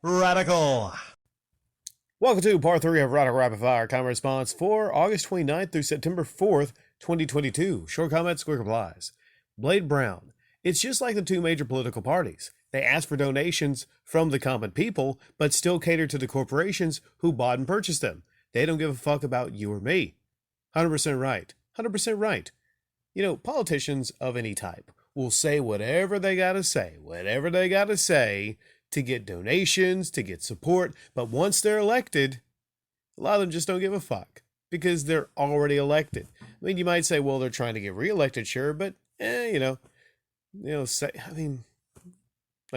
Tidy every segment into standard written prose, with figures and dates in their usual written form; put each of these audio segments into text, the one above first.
Radical. Welcome to part 3 of Radical Rapid Fire Comment Response for August 29th through September 4th, 2022. Short comments, quick replies. Blade Brown. It's just like the two major political parties. They ask for donations from the common people, but still cater to the corporations who bought and purchased them. They don't give a fuck about you or me. 100% right. 100% right. You know, politicians of any type will say whatever they gotta say, to get donations, to get support. But once they're elected, a lot of them just don't give a fuck because they're already elected. I mean, you might say, well, they're trying to get reelected, sure, but like I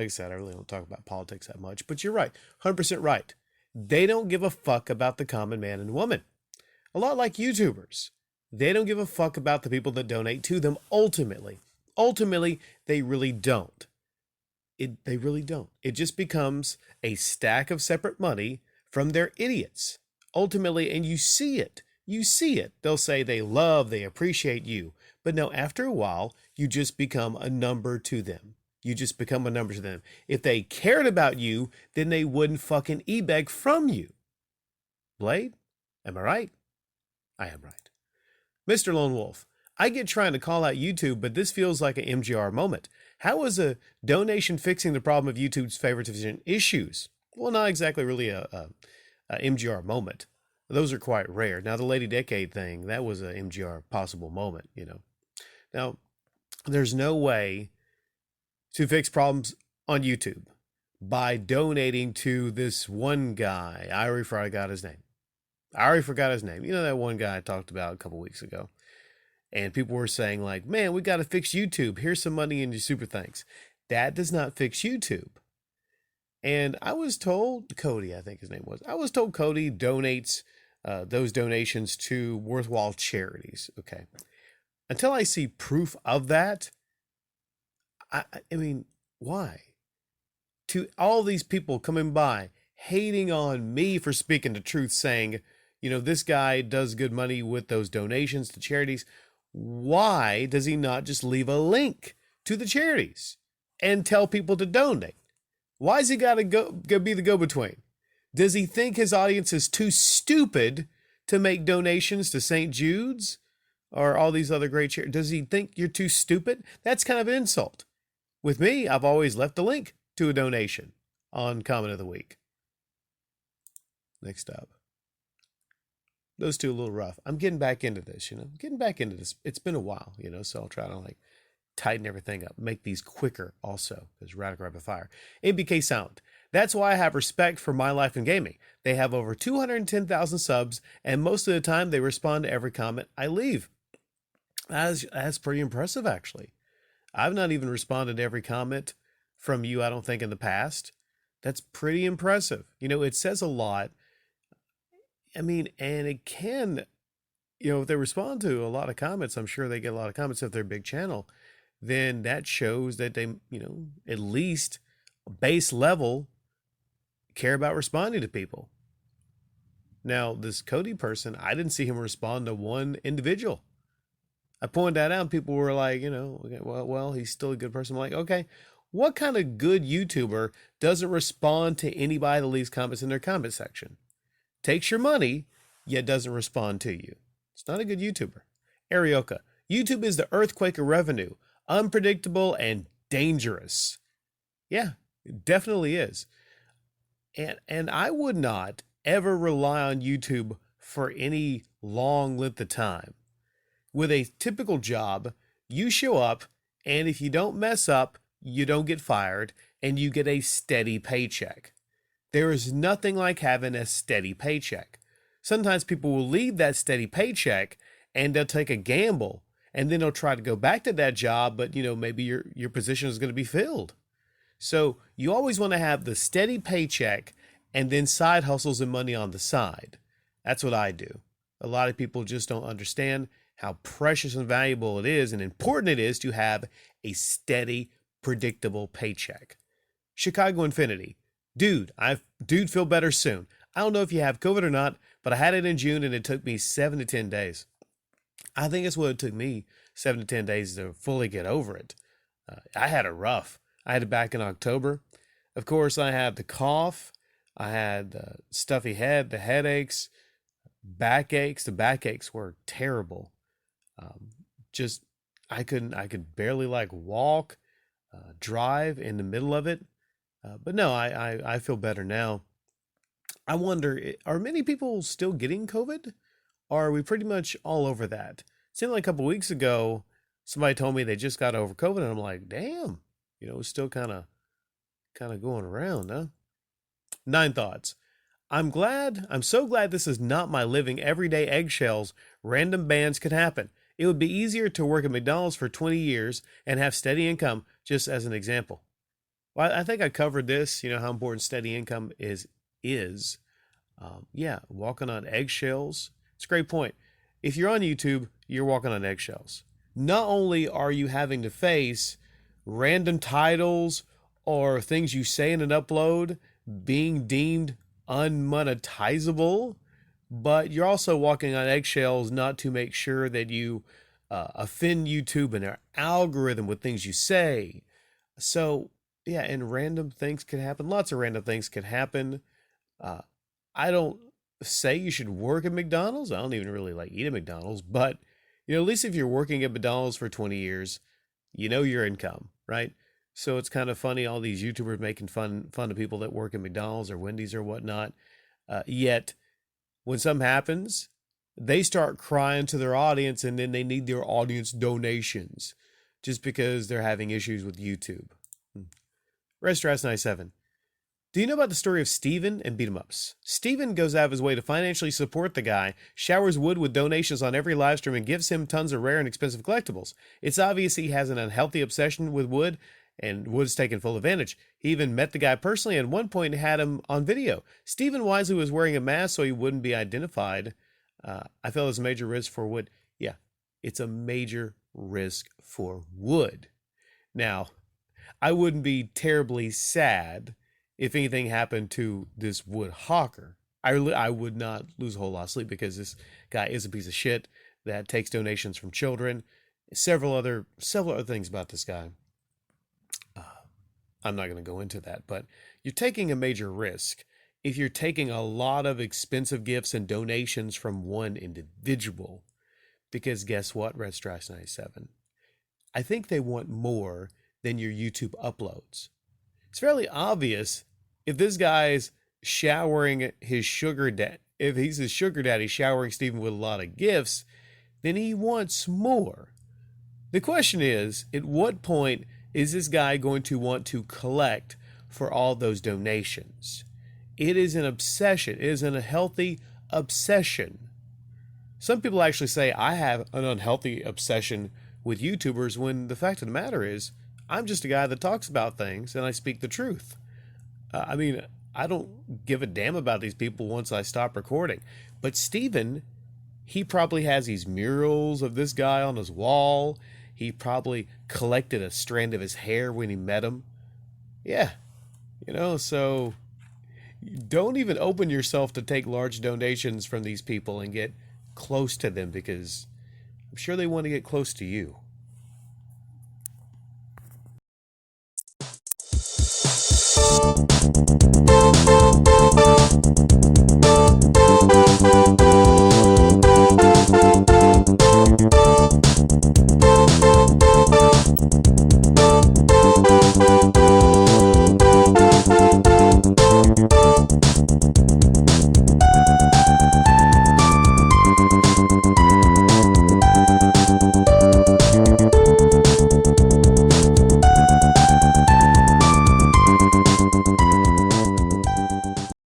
said, I really don't talk about politics that much, but you're right. 100% right. They don't give a fuck about the common man and woman. A lot like YouTubers. They don't give a fuck about the people that donate to them ultimately. Ultimately, they really don't. They really don't. It just becomes a stack of separate money from their idiots. Ultimately, and you see it. You see it. They'll say they appreciate you. But no, after a while, you just become a number to them. If they cared about you, then they wouldn't fucking e-beg from you. Blade, am I right? I am right. Mr. Lone Wolf, I get trying to call out YouTube, but this feels like an MGR moment. How is a donation fixing the problem of YouTube's favoritism issues? Well, not exactly really a MGR moment. Those are quite rare. Now, the Lady Decade thing, that was a MGR possible moment, you know. Now, there's no way to fix problems on YouTube by donating to this one guy. I already forgot his name. You know that one guy I talked about a couple weeks ago. And people were saying like, man, we got to fix YouTube. Here's some money in your super thanks. That does not fix YouTube. And I was told, Cody, I think his name was. I was told Cody donates those donations to worthwhile charities. Okay. Until I see proof of that, I mean, why? To all these people coming by, hating on me for speaking the truth, saying, you know, this guy does good money with those donations to charities. Why does he not just leave a link to the charities and tell people to donate? Why has he got to go be the go-between? Does he think his audience is too stupid to make donations to St. Jude's or all these other great charities? Does he think you're too stupid? That's kind of an insult. With me, I've always left a link to a donation on Comment of the Week. Next up. Those two a little rough. I'm getting back into this, It's been a while, so I'll try to tighten everything up, make these quicker also, because Radical Rapid Fire. MBK Sound. That's why I have respect for My Life in Gaming. They have over 210,000 subs, and most of the time they respond to every comment I leave. That's pretty impressive, actually. I've not even responded to every comment from you, I don't think, in the past. That's pretty impressive. It says a lot. I mean, and it can, if they respond to a lot of comments, I'm sure they get a lot of comments if they're a big channel, then that shows that they, at least base level care about responding to people. Now, this Cody person, I didn't see him respond to one individual. I pointed that out and people were like, well, he's still a good person. I'm like, okay, what kind of good YouTuber doesn't respond to anybody that leaves comments in their comment section? Takes your money, yet doesn't respond to you. It's not a good YouTuber. Arioka. YouTube is the earthquake of revenue. Unpredictable and dangerous. Yeah, it definitely is. And I would not ever rely on YouTube for any long length of time. With a typical job, you show up, and if you don't mess up, you don't get fired, and you get a steady paycheck. There is nothing like having a steady paycheck. Sometimes people will leave that steady paycheck and they'll take a gamble and then they'll try to go back to that job, but maybe your position is going to be filled. So you always want to have the steady paycheck and then side hustles and money on the side. That's what I do. A lot of people just don't understand how precious and valuable it is and important it is to have a steady, predictable paycheck. Chicago Infinity. Dude, feel better soon. I don't know if you have COVID or not, but I had it in June and it took me 7 to 10 days. I think it's what it took me, 7 to 10 days to fully get over it. I had it rough. I had it back in October. Of course, I had the cough I had stuffy head, the headaches, backaches. The backaches were terrible. Um, just I could barely like walk, drive in the middle of it. But no, I feel better now. I wonder, are many people still getting COVID? Or are we pretty much all over that? It seemed like a couple weeks ago, somebody told me they just got over COVID, and I'm like, damn, it's still kind of going around, huh? Nine thoughts. I'm so glad this is not my living everyday eggshells. Random bans could happen. It would be easier to work at McDonald's for 20 years and have steady income, just as an example. Well, I think I covered this, how important steady income is. Yeah, walking on eggshells. It's a great point. If you're on YouTube, you're walking on eggshells. Not only are you having to face random titles or things you say in an upload being deemed unmonetizable, but you're also walking on eggshells not to make sure that you offend YouTube and their algorithm with things you say. So, yeah, and random things could happen. Lots of random things could happen. Uh, I don't say you should work at McDonald's. I don't even really like eat at McDonald's, but at least if you're working at McDonald's for 20 years, you know your income, right? So it's kind of funny all these YouTubers making fun of people that work at McDonald's or Wendy's or whatnot. Yet when something happens, they start crying to their audience, and then they need their audience donations just because they're having issues with YouTube. Restaurant 97. Do you know about the story of Steven and beat 'em ups? Steven goes out of his way to financially support the guy, showers Wood with donations on every live stream, and gives him tons of rare and expensive collectibles. It's obvious he has an unhealthy obsession with Wood, and Wood's taken full advantage. He even met the guy personally and at one point had him on video. Steven wisely was wearing a mask so he wouldn't be identified. I felt it was a major risk for Wood. Yeah, it's a major risk for Wood. Now, I wouldn't be terribly sad if anything happened to this Wood hawker. I would not lose a whole lot of sleep because this guy is a piece of shit that takes donations from children. Several other things about this guy. I'm not going to go into that, but you're taking a major risk if you're taking a lot of expensive gifts and donations from one individual. Because guess what, Red Stripes 97? I think they want more than your YouTube uploads. It's fairly obvious if this guy's showering his sugar daddy, if he's his sugar daddy showering Steven with a lot of gifts, then he wants more. The question is, at what point is this guy going to want to collect for all those donations? It is an obsession. It is an unhealthy obsession. Some people actually say I have an unhealthy obsession with YouTubers when the fact of the matter is I'm just a guy that talks about things and I speak the truth. I don't give a damn about these people once I stop recording. But Steven, he probably has these murals of this guy on his wall. He probably collected a strand of his hair when he met him. Yeah, so don't even open yourself to take large donations from these people and get close to them because I'm sure they want to get close to you.